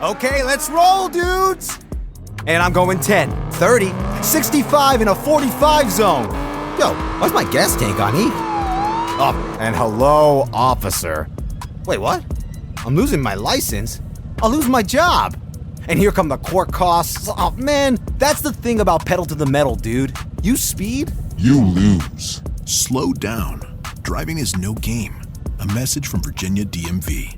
Okay, let's roll, dudes! And I'm going 10, 30, 65 in a 45 zone. Yo, why's my gas tank on E? Oh, and hello, officer. Wait, what? I'm losing my license? I'll lose my job. And here come the court costs. Oh, man, that's the thing about pedal to the metal, dude. You speed? You lose. Slow down. Driving is no game. A message from Virginia DMV.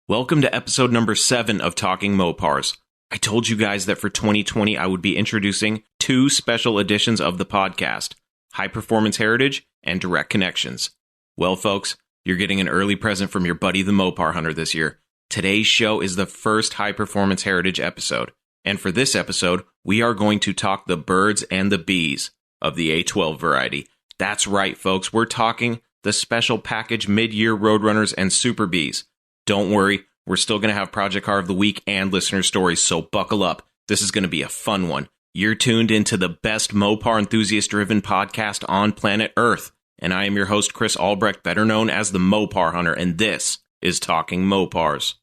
Welcome to episode number 7 of Talking Mopars. I told you guys that for 2020 I would be introducing 2 special editions of the podcast, High Performance Heritage and Direct Connections. Well, folks, you're getting an early present from your buddy the Mopar Hunter this year. Today's show is the first High Performance Heritage episode, and for this episode, we are going to talk the birds and the bees of the A12 variety. That's right, folks, we're talking the special package mid-year Roadrunners and Super Bees. Don't worry, we're still going to have Project Car of the Week and listener stories, so buckle up. This is going to be a fun one. You're tuned into the best Mopar enthusiast-driven podcast on planet Earth, and I am your host, Chris Albrecht, better known as the Mopar Hunter, and this is Talking Mopars.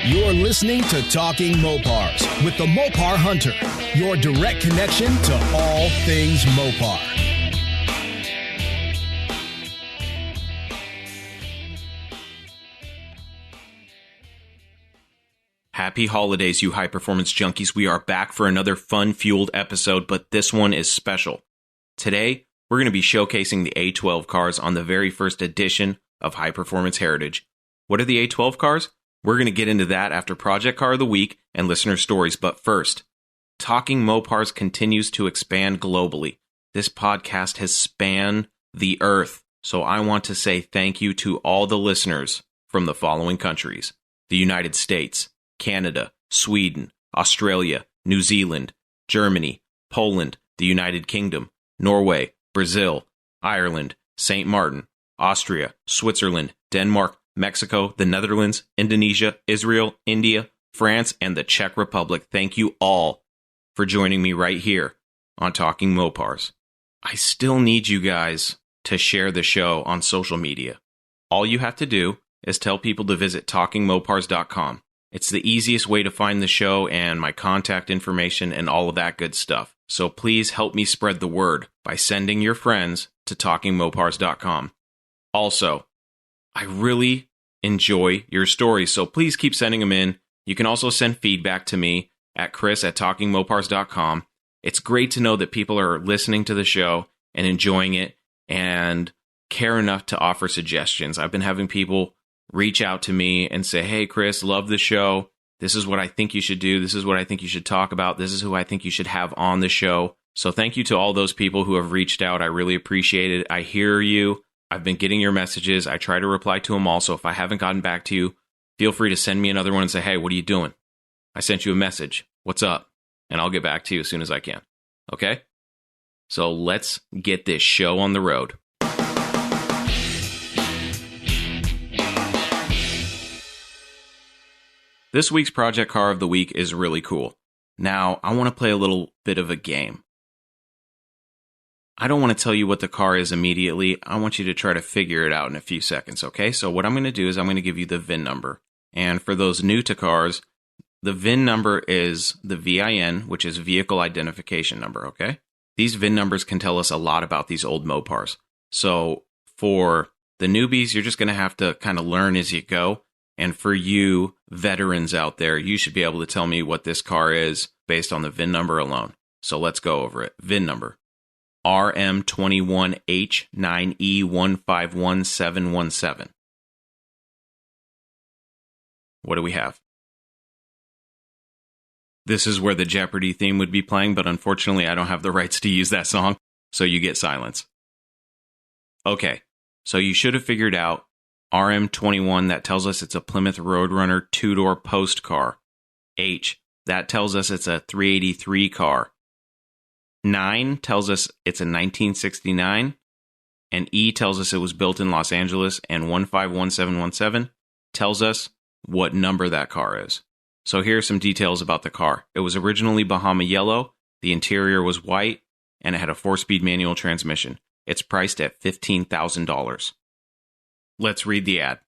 You're listening to Talking Mopars with the Mopar Hunter, your direct connection to all things Mopar. Happy holidays, you high-performance junkies. We are back for another fun-fueled episode, but this one is special. Today, we're going to be showcasing the A12 cars on the very first edition of High Performance Heritage. What are the A12 cars? We're going to get into that after Project Car of the Week and listener stories, but first, Talking Mopars continues to expand globally. This podcast has spanned the earth, so I want to say thank you to all the listeners from the following countries: the United States, Canada, Sweden, Australia, New Zealand, Germany, Poland, the United Kingdom, Norway, Brazil, Ireland, St. Martin, Austria, Switzerland, Denmark, Mexico, the Netherlands, Indonesia, Israel, India, France, and the Czech Republic. Thank you all for joining me right here on Talking Mopars. I still need you guys to share the show on social media. All you have to do is tell people to visit talkingmopars.com. It's the easiest way to find the show and my contact information and all of that good stuff. So please help me spread the word by sending your friends to talkingmopars.com. Also, I really enjoy your stories, so please keep sending them in. You can also send feedback to me at chris@talkingmopars.com. It's great to know that people are listening to the show and enjoying it and care enough to offer suggestions. I've been having people reach out to me and say, hey, Chris, love the show. This is what I think you should do. This is what I think you should talk about. This is who I think you should have on the show. So thank you to all those people who have reached out. I really appreciate it. I hear you. I've been getting your messages. I try to reply to them all. So if I haven't gotten back to you, feel free to send me another one and say, hey, what are you doing? I sent you a message. What's up? And I'll get back to you as soon as I can. Okay? So let's get this show on the road. This week's Project Car of the Week is really cool. Now, I want to play a little bit of a game. I don't want to tell you what the car is immediately. I want you to try to figure it out in a few seconds, okay? So what I'm going to do is I'm going to give you the VIN number. And for those new to cars, the VIN number is the VIN, which is Vehicle Identification Number, okay? These VIN numbers can tell us a lot about these old Mopars. So for the newbies, you're just going to have to kind of learn as you go. And for you veterans out there, you should be able to tell me what this car is based on the VIN number alone. So let's go over it. VIN number: RM21H9E151717. What do we have? This is where the Jeopardy theme would be playing, but unfortunately I don't have the rights to use that song, so you get silence. Okay, so you should have figured out RM21, that tells us it's a Plymouth Roadrunner 2-door post car. H, that tells us it's a 383 car. 9 tells us it's a 1969. And E tells us it was built in Los Angeles. And 151717 tells us what number that car is. So here are some details about the car. It was originally Bahama yellow, the interior was white, and it had a 4-speed manual transmission. It's priced at $15,000. Let's read the ad.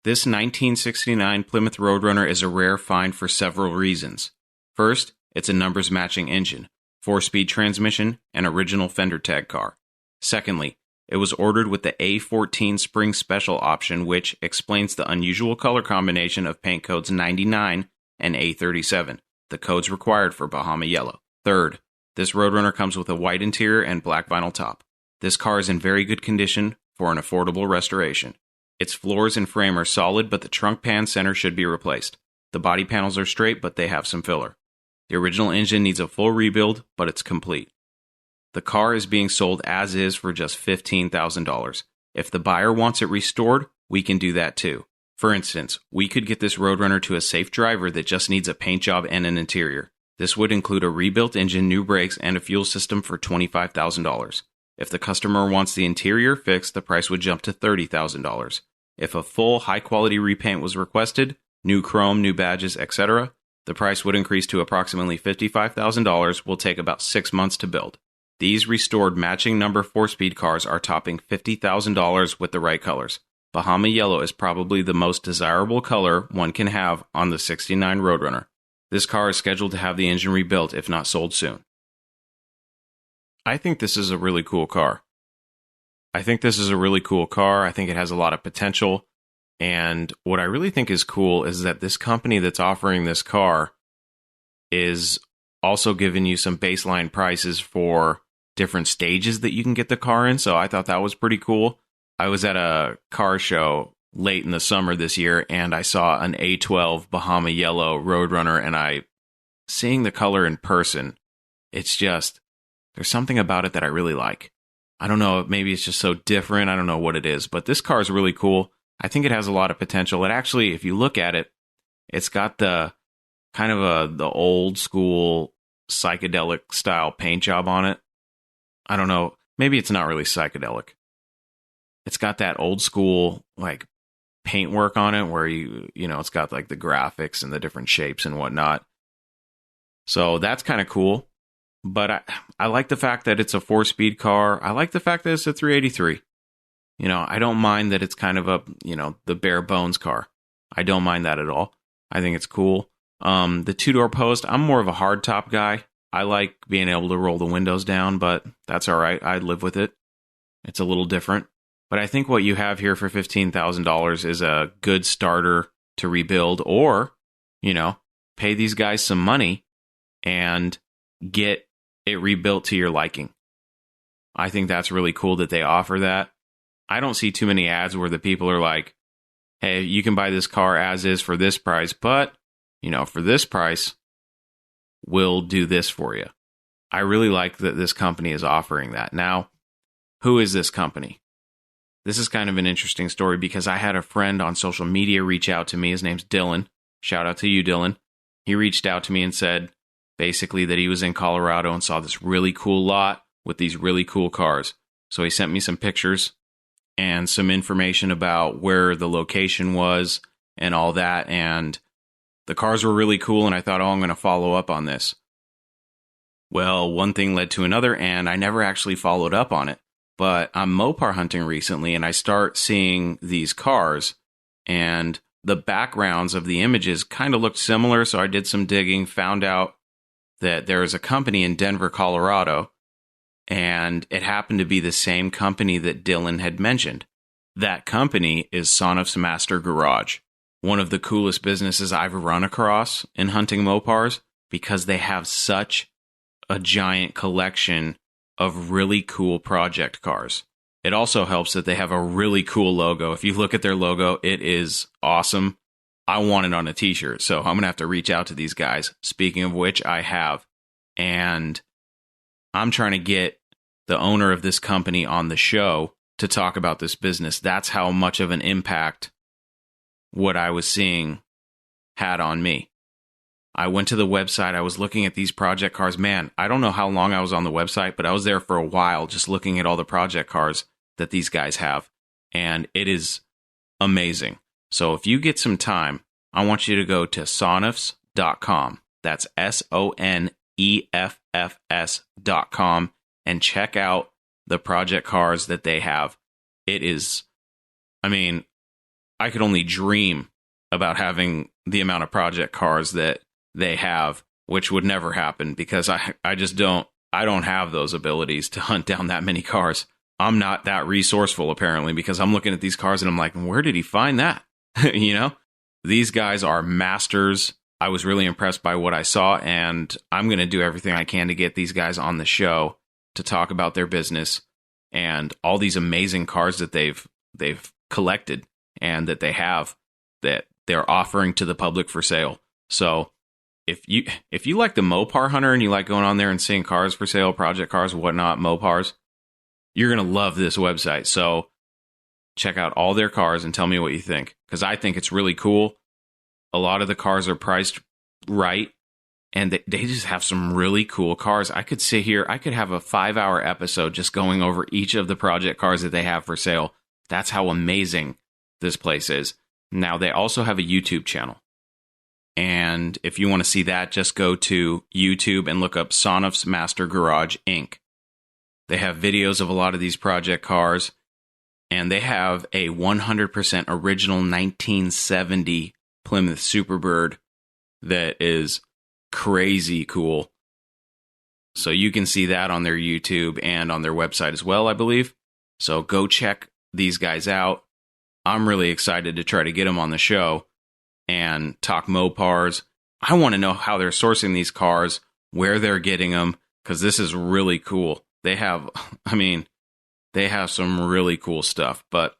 This 1969 Plymouth Roadrunner is a rare find for several reasons. First, it's a numbers-matching engine, 4-speed transmission, and original fender tag car. Secondly, it was ordered with the A14 Spring Special option, which explains the unusual color combination of paint codes 99 and A37, the codes required for Bahama Yellow. Third, this Roadrunner comes with a white interior and black vinyl top. This car is in very good condition for an affordable restoration. Its floors and frame are solid, but the trunk pan center should be replaced. The body panels are straight, but they have some filler. The original engine needs a full rebuild, but it's complete. The car is being sold as is for just $15,000. If the buyer wants it restored, we can do that too. For instance, we could get this Roadrunner to a safe driver that just needs a paint job and an interior. This would include a rebuilt engine, new brakes, and a fuel system for $25,000. If the customer wants the interior fixed, the price would jump to $30,000. If a full, high-quality repaint was requested, new chrome, new badges, etc., the price would increase to approximately $55,000, will take about 6 months to build. These restored matching number 4-speed cars are topping $50,000 with the right colors. Bahama Yellow is probably the most desirable color one can have on the 69 Roadrunner. This car is scheduled to have the engine rebuilt if not sold soon. I think this is a really cool car. I think it has a lot of potential. And what I really think is cool is that this company that's offering this car is also giving you some baseline prices for different stages that you can get the car in. So I thought that was pretty cool. I was at a car show late in the summer this year, and I saw an A12 Bahama Yellow Roadrunner, and seeing the color in person, it's just, there's something about it that I really like. I don't know, maybe it's just so different. I don't know what it is, but this car is really cool. I think it has a lot of potential. It actually, if you look at it, it's got the kind of the old school psychedelic style paint job on it. I don't know, maybe it's not really psychedelic. It's got that old school like paint work on it where it's got like the graphics and the different shapes and whatnot. So that's kind of cool. But I like the fact that it's a 4-speed car. I like the fact that it's a 383. I don't mind that it's kind of the bare bones car. I don't mind that at all. I think it's cool. The 2-door post, I'm more of a hardtop guy. I like being able to roll the windows down, but that's all right. I'd live with it. It's a little different. But I think what you have here for $15,000 is a good starter to rebuild, or, pay these guys some money and get it rebuilt to your liking. I think that's really cool that they offer that. I don't see too many ads where the people are like, hey, you can buy this car as is for this price, but, for this price, we'll do this for you. I really like that this company is offering that. Now, who is this company? This is kind of an interesting story because I had a friend on social media reach out to me. His name's Dylan. Shout out to you, Dylan. He reached out to me and said basically that he was in Colorado and saw this really cool lot with these really cool cars. So he sent me some pictures and some information about where the location was and all that. And the cars were really cool. And I thought, I'm going to follow up on this. Well, one thing led to another, and I never actually followed up on it. But I'm Mopar hunting recently, and I start seeing these cars, and the backgrounds of the images kind of looked similar, so I did some digging, found out that there is a company in Denver, Colorado, and it happened to be the same company that Dylan had mentioned. That company is Soneff's Master Garage, one of the coolest businesses I've run across in hunting Mopars, because they have such a giant collection of really cool project cars. It also helps that they have a really cool logo. If you look at their logo, it is awesome. I want it on a t-shirt, so I'm going to have to reach out to these guys. Speaking of which, I have. And I'm trying to get the owner of this company on the show to talk about this business. That's how much of an impact what I was seeing had on me. I went to the website. I was looking at these project cars. Man, I don't know how long I was on the website, but I was there for a while just looking at all the project cars that these guys have. And it is amazing. So if you get some time, I want you to go to soneffs.com. That's SONEFFS.com and check out the project cars that they have. It is, I mean, I could only dream about having the amount of project cars that they have, which would never happen because I just don't have those abilities to hunt down that many cars. I'm not that resourceful, apparently, because I'm looking at these cars and I'm like, where did he find that? You know, these guys are masters. I was really impressed by what I saw, and I'm going to do everything I can to get these guys on the show to talk about their business and all these amazing cars that they've collected and that they have that they're offering to the public for sale. So if you like the Mopar Hunter and you like going on there and seeing cars for sale, project cars, whatnot, Mopars, you're going to love this website. So check out all their cars and tell me what you think, because I think it's really cool. A lot of the cars are priced right, and they just have some really cool cars. I could sit here, I could have a 5-hour episode just going over each of the project cars that they have for sale. That's how amazing this place is. Now, they also have a YouTube channel. And if you want to see that, just go to YouTube and look up Soneff's Master Garage, Inc. They have videos of a lot of these project cars, and they have a 100% original 1970 Plymouth Superbird that is crazy cool. So you can see that on their YouTube and on their website as well, I believe. So go check these guys out. I'm really excited to try to get them on the show and talk Mopars. I want to know how they're sourcing these cars, where they're getting them, because this is really cool. They have some really cool stuff. But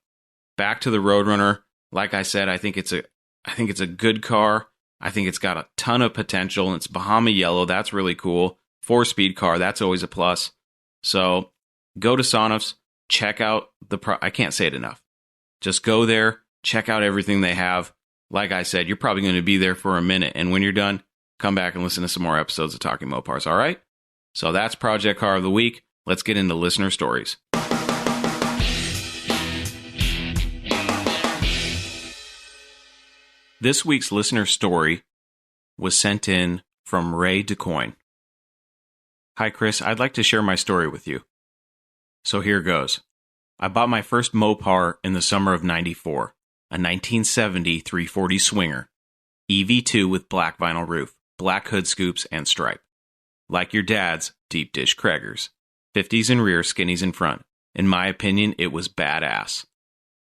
back to the Roadrunner. Like I said, I think it's a good car. I think it's got a ton of potential. It's Bahama yellow. That's really cool. 4-speed car. That's always a plus. So go to Soneff's. Check out I can't say it enough. Just go there. Check out everything they have. Like I said, you're probably going to be there for a minute. And when you're done, come back and listen to some more episodes of Talking Mopars. All right? So that's Project Car of the Week. Let's get into listener stories. This week's listener story was sent in from Ray DeCoin. Hi, Chris. I'd like to share my story with you. So here goes. I bought my first Mopar in the summer of '94, a 1970 340 Swinger, EV2 with black vinyl roof, black hood scoops, and stripe. Like your dad's, deep dish Craigers. 50s in rear, skinnies in front. In my opinion, it was badass.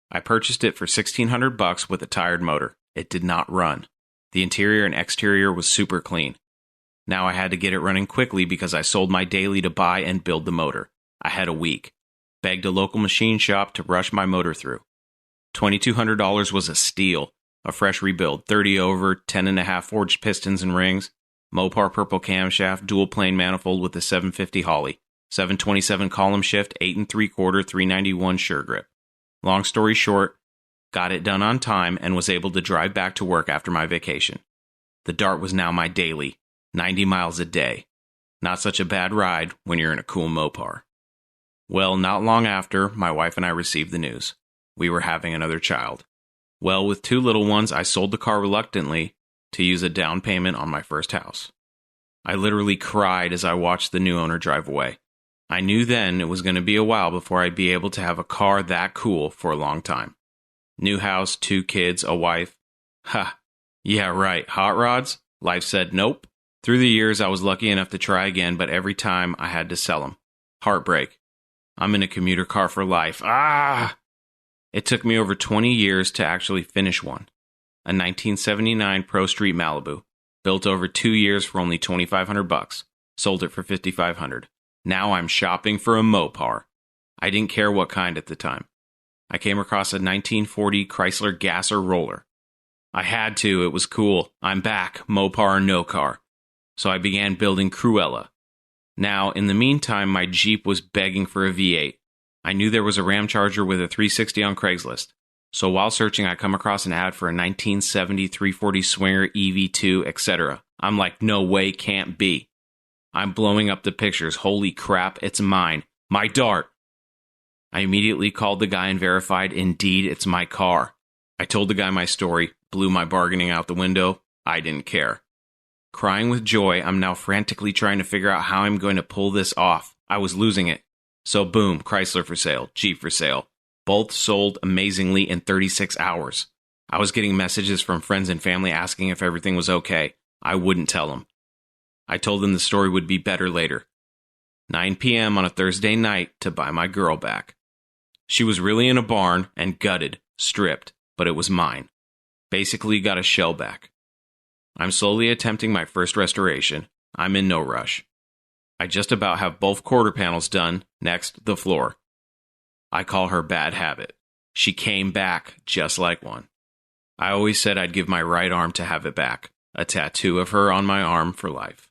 I purchased it for $1,600 with a tired motor. It did not run. The interior and exterior was super clean. Now I had to get it running quickly because I sold my daily to buy and build the motor. I had a week. Begged a local machine shop to rush my motor through. $2,200 was a steal. A fresh rebuild, 30 over, 10.5 forged pistons and rings, Mopar purple camshaft, dual plane manifold with the 750 Holly, 727 column shift, 8 3/4, 391 sure grip. Long story short, got it done on time and was able to drive back to work after my vacation. The Dart was now my daily, 90 miles a day. Not such a bad ride when you're in a cool Mopar. Well, not long after, my wife and I received the news. We were having another child. Well, with 2 little ones, I sold the car reluctantly to use a down payment on my first house. I literally cried as I watched the new owner drive away. I knew then it was going to be a while before I'd be able to have a car that cool for a long time. New house, 2 kids, a wife. Ha, yeah right, hot rods? Life said nope. Through the years, I was lucky enough to try again, but every time I had to sell them. Heartbreak. I'm in a commuter car for life. It took me over 20 years to actually finish one. A 1979 Pro Street Malibu. Built over 2 years for only $2,500. Sold it for $5,500. Now I'm shopping for a Mopar. I didn't care what kind at the time. I came across a 1940 Chrysler Gasser Roller. I had to, it was cool. I'm back, Mopar or no car. So I began building Cruella. Now, in the meantime, my Jeep was begging for a V8. I knew there was a Ram Charger with a 360 on Craigslist. So while searching, I come across an ad for a 1970 340 Swinger, EV2, etc. I'm like, no way, can't be. I'm blowing up the pictures. Holy crap, it's mine. My Dart. I immediately called the guy and verified, indeed, it's my car. I told the guy my story, blew my bargaining out the window. I didn't care. Crying with joy, I'm now frantically trying to figure out how I'm going to pull this off. I was losing it. So boom, Chrysler for sale, Jeep for sale. Both sold amazingly in 36 hours. I was getting messages from friends and family asking if everything was okay. I wouldn't tell them. I told them the story would be better later. 9 p.m. on a Thursday night to buy my girl back. She was really in a barn and gutted, stripped, but it was mine. Basically got a shell back. I'm slowly attempting my first restoration. I'm in no rush. I just about have both quarter panels done. Next, the floor. I call her Bad Habit. She came back just like one. I always said I'd give my right arm to have it back. A tattoo of her on my arm for life.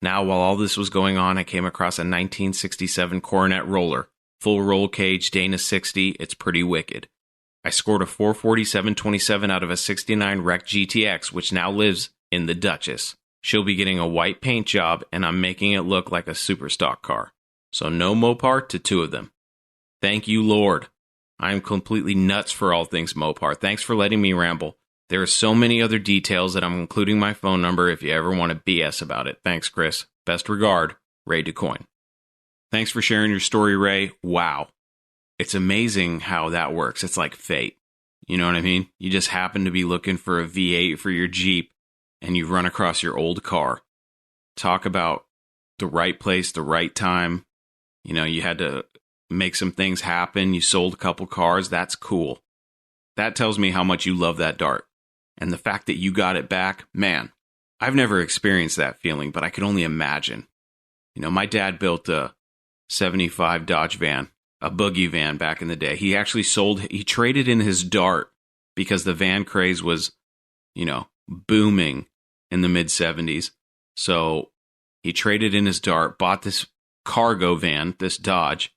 Now, while all this was going on, I came across a 1967 Coronet roller. Full roll cage, Dana 60. It's pretty wicked. I scored a 447.27 out of a 69 Rec GTX, which now lives in the Duchess. She'll be getting a white paint job, and I'm making it look like a super stock car. So no Mopar to 2 of them. Thank you, Lord. I am completely nuts for all things Mopar. Thanks for letting me ramble. There are so many other details that I'm including my phone number if you ever want to BS about it. Thanks, Chris. Best regard, Ray DeCoin. Thanks for sharing your story, Ray. Wow. It's amazing how that works. It's like fate. You know what I mean? You just happen to be looking for a V8 for your Jeep, and you run across your old car. Talk about the right place, the right time. You know, you had to make some things happen. You sold a couple cars. That's cool. That tells me how much you love that Dart. And the fact that you got it back, man, I've never experienced that feeling, but I could only imagine. You know, my dad built a 75 Dodge van, a boogie van back in the day. He actually he traded in his Dart because the van craze was, you know, booming in the mid 70s. So he traded in his Dart, bought this cargo van, this Dodge,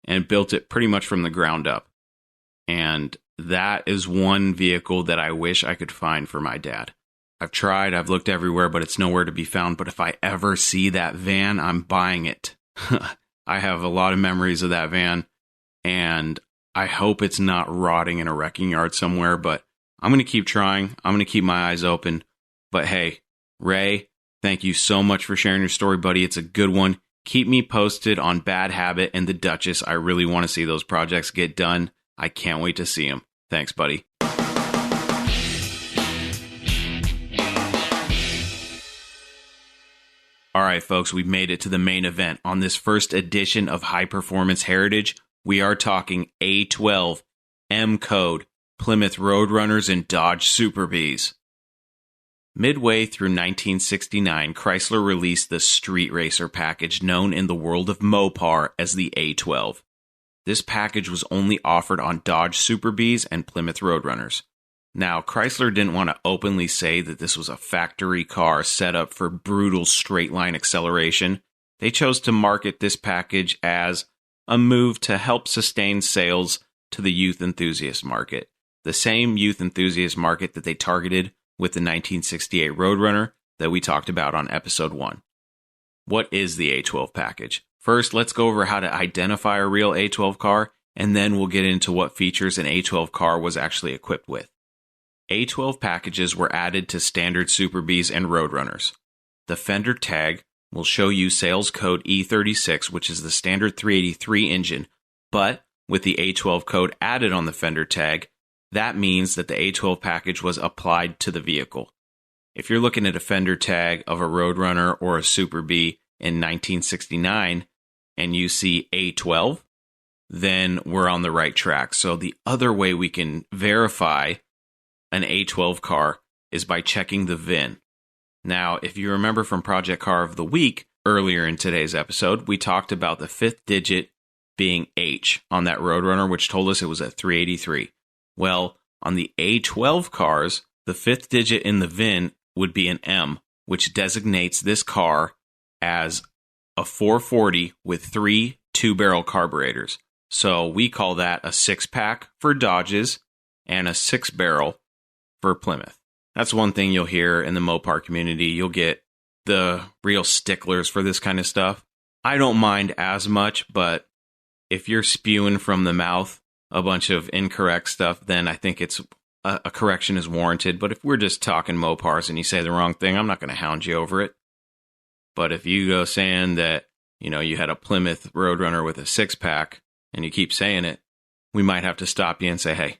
and built it pretty much from the ground up. And that is one vehicle that I wish I could find for my dad. I've tried, I've looked everywhere, but it's nowhere to be found. But if I ever see that van, I'm buying it. I have a lot of memories of that van, and I hope it's not rotting in a wrecking yard somewhere, but I'm going to keep trying. I'm going to keep my eyes open. But hey, Ray, thank you so much for sharing your story, buddy. It's a good one. Keep me posted on Bad Habit and the Duchess. I really want to see those projects get done. I can't wait to see them. Thanks, buddy. All right, folks, we've made it to the main event. On this first edition of High Performance Heritage, we are talking A12, M-Code, Plymouth Roadrunners, and Dodge Super Bs. Midway through 1969, Chrysler released the street racer package known in the world of Mopar as the A12. This package was only offered on Dodge Super Bs and Plymouth Roadrunners. Now, Chrysler didn't want to openly say that this was a factory car set up for brutal straight-line acceleration. They chose to market this package as a move to help sustain sales to the youth enthusiast market, the same youth enthusiast market that they targeted with the 1968 Roadrunner that we talked about on episode 1. What is the A12 package? First, let's go over how to identify a real A12 car, and then we'll get into what features an A12 car was actually equipped with. A12 packages were added to standard Super Bs and Roadrunners. The fender tag will show you sales code E36, which is the standard 383 engine, but with the A12 code added on the fender tag, that means that the A12 package was applied to the vehicle. If you're looking at a fender tag of a Roadrunner or a Super B in 1969 and you see A12, then we're on the right track. So the other way we can verify an A12 car is by checking the VIN. Now, if you remember from Project Car of the Week, earlier in today's episode, we talked about the 5th digit being H on that Roadrunner, which told us it was a 383. Well, on the A12 cars, the 5th digit in the VIN would be an M, which designates this car as a 440 with 3 2-barrel carburetors. So we call that a 6-pack for Dodges and a 6-barrel for Plymouth. That's one thing you'll hear in the Mopar community. You'll get the real sticklers for this kind of stuff. I don't mind as much, but if you're spewing from the mouth a bunch of incorrect stuff, then I think it's a correction is warranted. But if we're just talking Mopars and you say the wrong thing, I'm not going to hound you over it. But if you go saying that you had a Plymouth Roadrunner with a 6-pack, and you keep saying it, we might have to stop you and say, hey,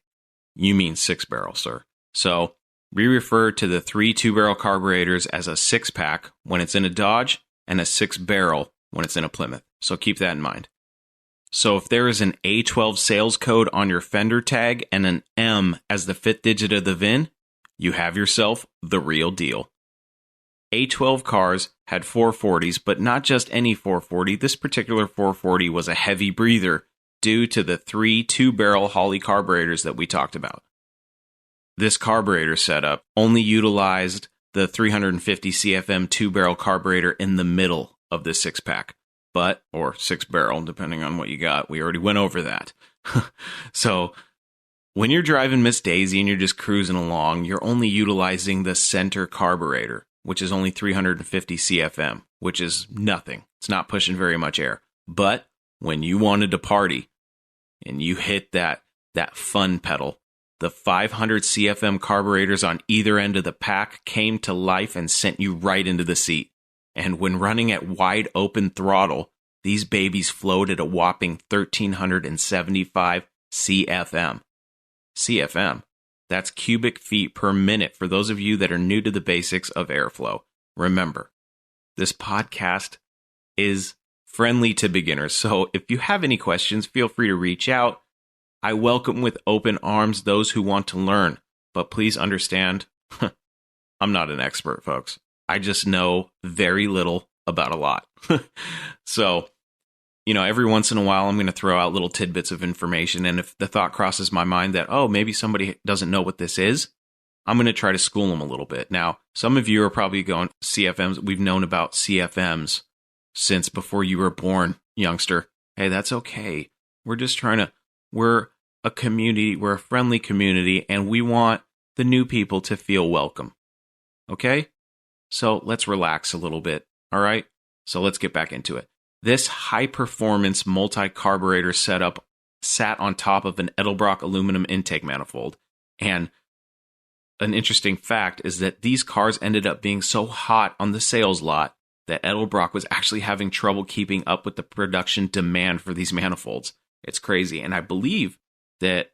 you mean 6-barrel, sir. So we refer to the 3 2-barrel carburetors as a 6-pack when it's in a Dodge and a 6-barrel when it's in a Plymouth. So keep that in mind. So if there is an A12 sales code on your fender tag and an M as the 5th digit of the VIN, you have yourself the real deal. A12 cars had 440s, but not just any 440. This particular 440 was a heavy breather due to the 3 2-barrel Holley carburetors that we talked about. This carburetor setup only utilized the 350 CFM 2-barrel carburetor in the middle of the 6-pack, or 6-barrel, depending on what you got. We already went over that. So when you're driving Miss Daisy and you're just cruising along, you're only utilizing the center carburetor, which is only 350 CFM, which is nothing. It's not pushing very much air. But when you wanted to party and you hit that fun pedal, the 500 CFM carburetors on either end of the pack came to life and sent you right into the seat. And when running at wide open throttle, these babies flowed at a whopping 1,375 CFM. CFM. That's cubic feet per minute for those of you that are new to the basics of airflow. Remember, this podcast is friendly to beginners, so if you have any questions, feel free to reach out. I welcome with open arms those who want to learn, but please understand, I'm not an expert, folks. I just know very little about a lot. So, every once in a while, I'm going to throw out little tidbits of information. And if the thought crosses my mind that, maybe somebody doesn't know what this is, I'm going to try to school them a little bit. Now, some of you are probably going, CFMs, we've known about CFMs since before you were born, youngster. Hey, that's okay. We're a community, we're a friendly community, and we want the new people to feel welcome. Okay? So let's relax a little bit. All right? So let's get back into it. This high-performance multi-carburetor setup sat on top of an Edelbrock aluminum intake manifold. And an interesting fact is that these cars ended up being so hot on the sales lot that Edelbrock was actually having trouble keeping up with the production demand for these manifolds. It's crazy. And I believe that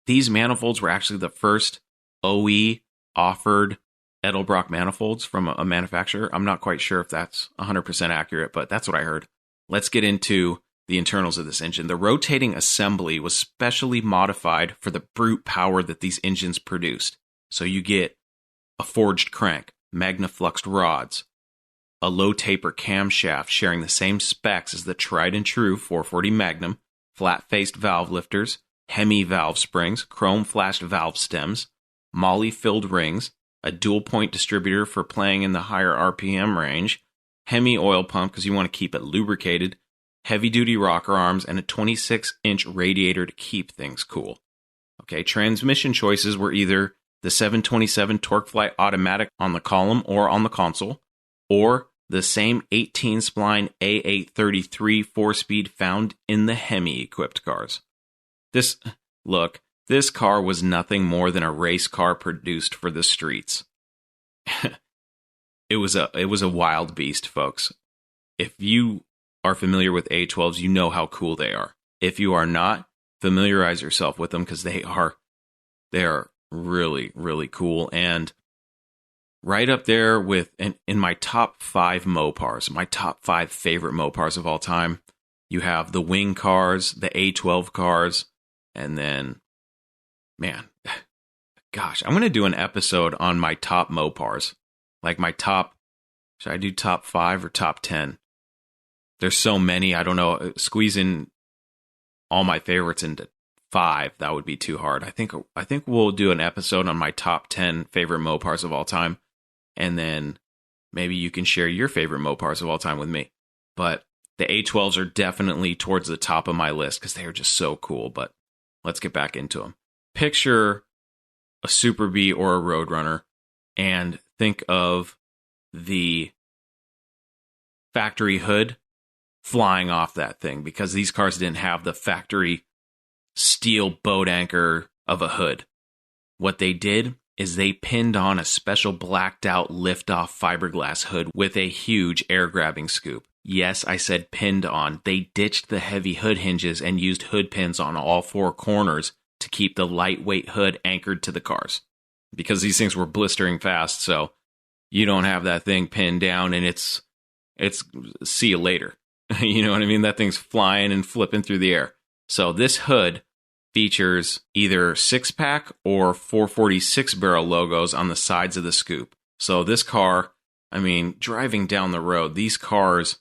these manifolds were actually the first OE offered Edelbrock manifolds from a manufacturer. I'm not quite sure if that's 100% accurate, but that's what I heard. Let's get into the internals of this engine. The rotating assembly was specially modified for the brute power that these engines produced. So you get a forged crank, magnafluxed rods, a low taper camshaft sharing the same specs as the tried and true 440 Magnum, flat-faced valve lifters, Hemi valve springs, chrome-flashed valve stems, Moly-filled rings, a dual-point distributor for playing in the higher RPM range, Hemi oil pump because you want to keep it lubricated, heavy-duty rocker arms, and a 26-inch radiator to keep things cool. Okay, transmission choices were either the 727 TorqueFlite automatic on the column or on the console, or the same 18-spline A833 4-speed found in the Hemi-equipped cars. This car was nothing more than a race car produced for the streets. It was a wild beast, folks. If you are familiar with A12s, you know how cool they are. If you are not, familiarize yourself with them because they are really, really cool. And right up there with in my top 5 Mopars, my top 5 favorite Mopars of all time, you have the wing cars, the A12 cars, and then, man, gosh, I'm going to do an episode on my top Mopars. Like my top, should I do top 5 or top 10? There's so many, I don't know, squeezing all my favorites into 5, that would be too hard. I think we'll do an episode on my top 10 favorite Mopars of all time, and then maybe you can share your favorite Mopars of all time with me. But the A12s are definitely towards the top of my list because they are just so cool, but let's get back into them. Picture a Super Bee or a Roadrunner, and think of the factory hood flying off that thing because these cars didn't have the factory steel boat anchor of a hood. What they did is they pinned on a special blacked out lift-off fiberglass hood with a huge air-grabbing scoop. Yes, I said pinned on. They ditched the heavy hood hinges and used hood pins on all four corners to keep the lightweight hood anchored to the cars. Because these things were blistering fast, so you don't have that thing pinned down and it's see you later. You know what I mean? That thing's flying and flipping through the air. So this hood features either 6-pack or 446 barrel logos on the sides of the scoop. So this car, I mean, driving down the road, these cars,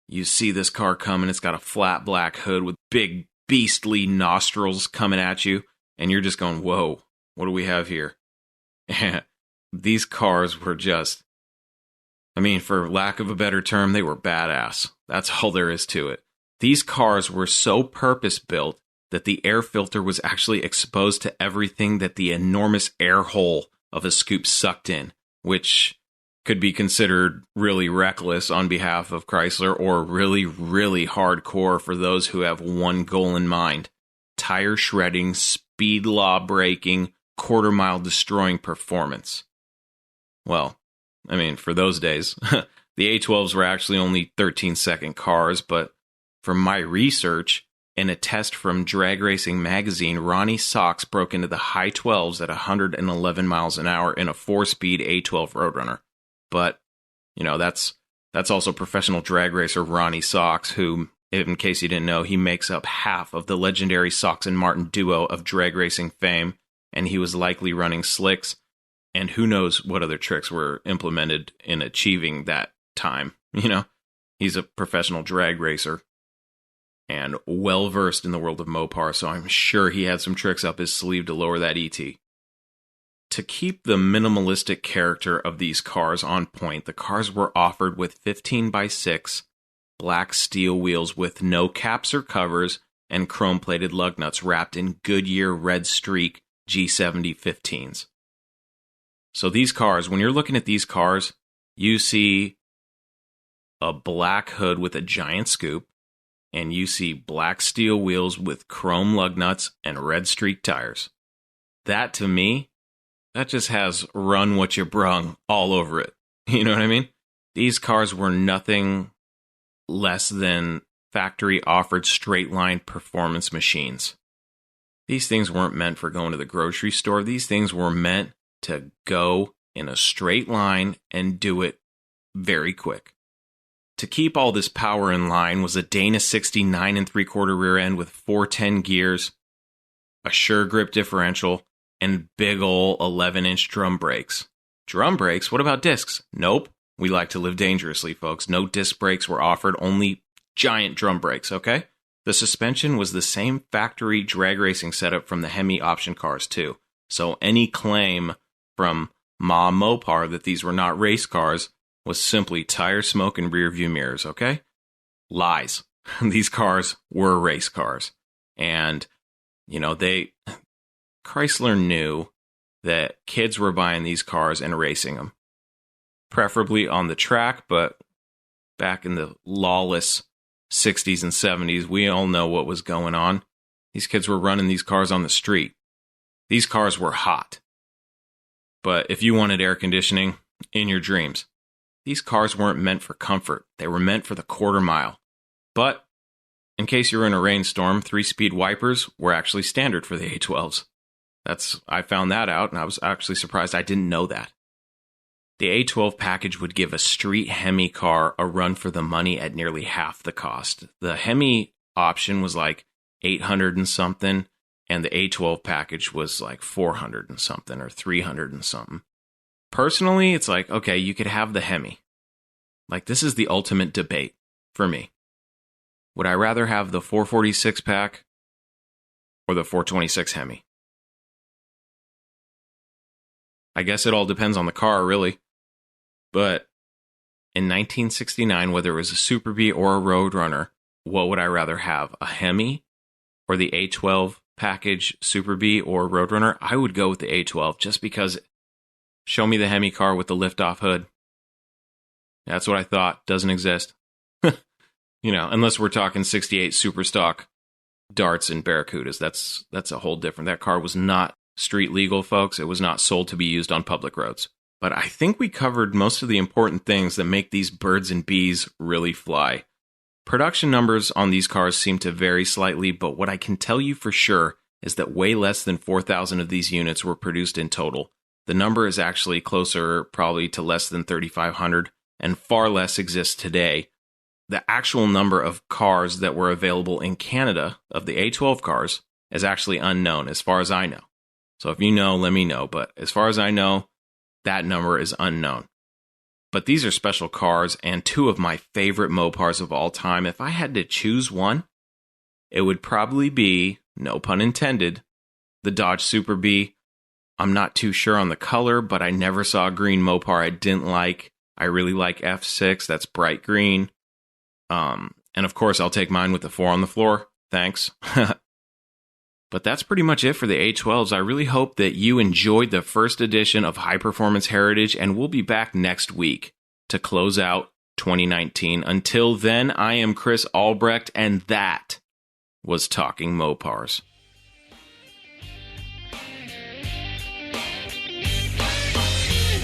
you see this car coming, it's got a flat black hood with big beastly nostrils coming at you, and you're just going, whoa, what do we have here? These cars were just, I mean, for lack of a better term, they were badass. That's all there is to it. These cars were so purpose-built that the air filter was actually exposed to everything that the enormous air hole of a scoop sucked in, which could be considered really reckless on behalf of Chrysler or really, really hardcore for those who have one goal in mind: tire shredding, speed law breaking, quarter-mile destroying performance. Well, I mean, for those days, the A12s were actually only 13-second cars, but from my research, in a test from Drag Racing Magazine, Ronnie Sox broke into the high 12s at 111 miles an hour in a 4-speed A12 Roadrunner. But, you know, that's also professional drag racer Ronnie Sox, who, in case you didn't know, he makes up half of the legendary Sox and Martin duo of drag racing fame, and he was likely running slicks, and who knows what other tricks were implemented in achieving that time. You know, he's a professional drag racer and well-versed in the world of Mopar, so I'm sure he had some tricks up his sleeve to lower that ET. To keep the minimalistic character of these cars on point, the cars were offered with 15x6 black steel wheels with no caps or covers and chrome-plated lug nuts wrapped in Goodyear Red Streak G70 15s. So these cars, when you're looking at these cars, you see a black hood with a giant scoop, and you see black steel wheels with chrome lug nuts and red streak tires. That, to me, that just has run what you brung all over it. You know what I mean? These cars were nothing less than factory-offered straight-line performance machines. These things weren't meant for going to the grocery store. These things were meant to go in a straight line and do it very quick. To keep all this power in line was a Dana 69 3/4 rear end with 410 gears, a sure grip differential, and big ol' 11-inch drum brakes. Drum brakes? What about discs? Nope. We like to live dangerously, folks. No disc brakes were offered, only giant drum brakes, okay? The suspension was the same factory drag racing setup from the Hemi option cars, too. So any claim from Ma Mopar that these were not race cars was simply tire smoke and rear view mirrors, okay? Lies. These cars were race cars. And, you know, Chrysler knew that kids were buying these cars and racing them. Preferably on the track, but back in the lawless 60s and 70s, we all know what was going on. These kids were running these cars on the street. These cars were hot. But if you wanted air conditioning, in your dreams. These cars weren't meant for comfort. They were meant for the quarter mile. But, in case you were in a rainstorm, 3-speed wipers were actually standard for the A12s. I found that out, and I was actually surprised I didn't know that. The A12 package would give a street Hemi car a run for the money at nearly half the cost. The Hemi option was like $800 and something, and the A12 package was like $400 and something, or $300 and something. Personally, it's like, okay, you could have the Hemi. Like, this is the ultimate debate for me. Would I rather have the 446 pack or the 426 Hemi? I guess it all depends on the car, really. But in 1969, whether it was a Super Bee or a Roadrunner, what would I rather have? A Hemi or the A12 package Super Bee or Roadrunner? I would go with the A12 just because show me the Hemi car with the lift-off hood. That's what I thought. Doesn't exist. You know, unless we're talking 68 super stock Darts and Barracudas. That's a whole different. That car was not street legal, folks. It was not sold to be used on public roads. But I think we covered most of the important things that make these birds and bees really fly. Production numbers on these cars seem to vary slightly, but what I can tell you for sure is that way less than 4,000 of these units were produced in total. The number is actually closer probably to less than 3,500, and far less exists today. The actual number of cars that were available in Canada of the A12 cars is actually unknown as far as I know. So if you know, let me know, but as far as I know, that number is unknown. But these are special cars and two of my favorite Mopars of all time. If I had to choose one, it would probably be, no pun intended, the Dodge Super Bee. I'm not too sure on the color, but I never saw a green Mopar I didn't like. I really like F6, that's bright green. And of course, I'll take mine with the 4 on the floor. Thanks. But that's pretty much it for the A12s. I really hope that you enjoyed the first edition of High Performance Heritage, and we'll be back next week to close out 2019. Until then, I am Chris Albrecht, and that was Talking Mopars.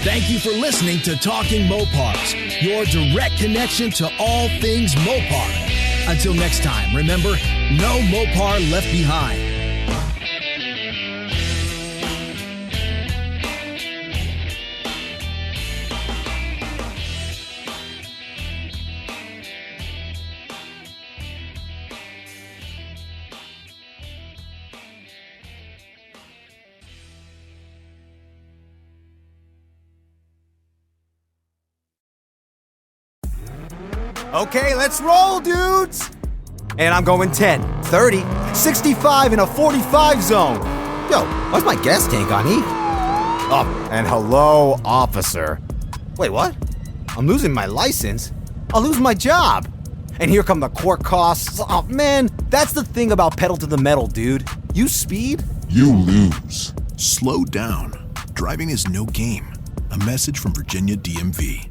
Thank you for listening to Talking Mopars, your direct connection to all things Mopar. Until next time, remember, no Mopar left behind. Okay, let's roll, dudes! And I'm going 10, 30, 65 in a 45 zone. Yo, why's my gas tank on E? Oh, and hello, officer. Wait, what? I'm losing my license? I'll lose my job. And here come the court costs. Oh, man, that's the thing about pedal to the metal, dude. You speed, You lose. Slow down. Driving is no game. A message from Virginia DMV.